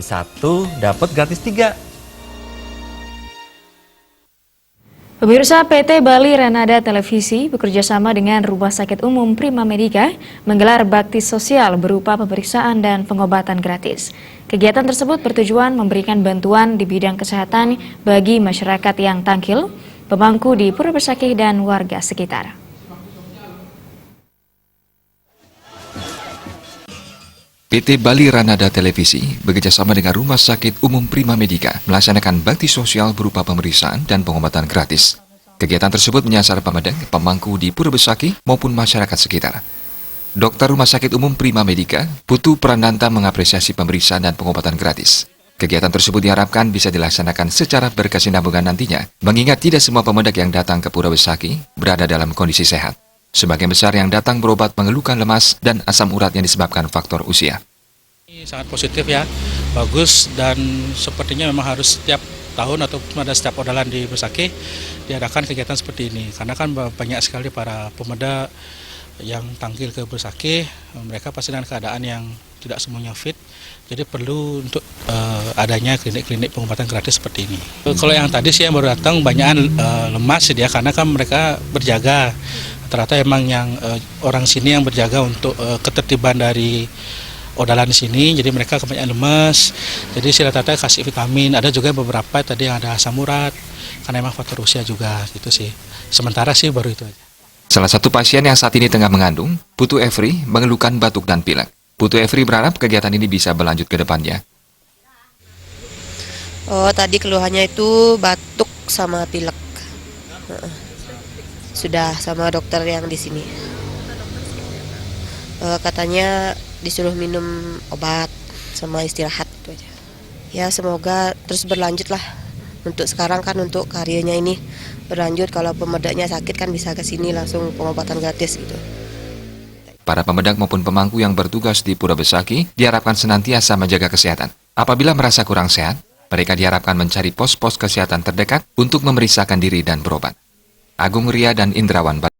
1 dapat gratis 3. Pemirsa, PT Bali Ranada Televisi bekerjasama dengan Rumah Sakit Umum Prima Medica menggelar bakti sosial berupa pemeriksaan dan pengobatan gratis. Kegiatan tersebut bertujuan memberikan bantuan di bidang kesehatan bagi masyarakat yang tangkil, pemangku di Pura Besakih dan warga sekitar. PT Bali Ranada Televisi bekerjasama dengan Rumah Sakit Umum Prima Medica melaksanakan bakti sosial berupa pemeriksaan dan pengobatan gratis. Kegiatan tersebut menyasar pemadang, pemangku di Pura Besakih maupun masyarakat sekitar. Dokter Rumah Sakit Umum Prima Medica, Putu Prananta, mengapresiasi pemeriksaan dan pengobatan gratis. Kegiatan tersebut diharapkan bisa dilaksanakan secara berkesinambungan nantinya, mengingat tidak semua pemudik yang datang ke Pura Besakih berada dalam kondisi sehat. Sebagian besar yang datang berobat mengeluhkan lemas dan asam urat yang disebabkan faktor usia. Ini sangat positif ya, bagus, dan sepertinya memang harus setiap tahun atau pada setiap odalan di Besakih diadakan kegiatan seperti ini. Karena kan banyak sekali para pemuda yang tangkil ke Besakih, mereka pasti dengan keadaan yang tidak semuanya fit. Jadi perlu untuk adanya klinik-klinik pengobatan gratis seperti ini. Kalau yang tadi sih yang baru datang banyak lemas dia, karena kan mereka berjaga. Ternyata emang yang orang sini yang berjaga untuk ketertiban dari odalan sini, jadi mereka kebanyakan lemas. Jadi rata-rata kasih vitamin. Ada juga beberapa tadi yang ada asam urat, karena emang faktor usia juga gitu sih. Sementara sih baru itu aja. Salah satu pasien yang saat ini tengah mengandung, Putu Efri, mengeluhkan batuk dan pilek. Putu Efri berharap kegiatan ini bisa berlanjut ke depannya. Oh, tadi keluhannya itu batuk sama pilek. Sudah sama dokter yang di sini. Katanya disuruh minum obat sama istirahat itu aja. Ya, semoga terus berlanjut lah. Untuk sekarang kan untuk karyanya ini berlanjut, kalau pemedaknya sakit kan bisa ke sini langsung pengobatan gratis gitu. Para pemedak maupun pemangku yang bertugas di Pura Besakih diharapkan senantiasa menjaga kesehatan. Apabila merasa kurang sehat, mereka diharapkan mencari pos-pos kesehatan terdekat untuk memeriksakan diri dan berobat. Agung Ria dan Indrawan.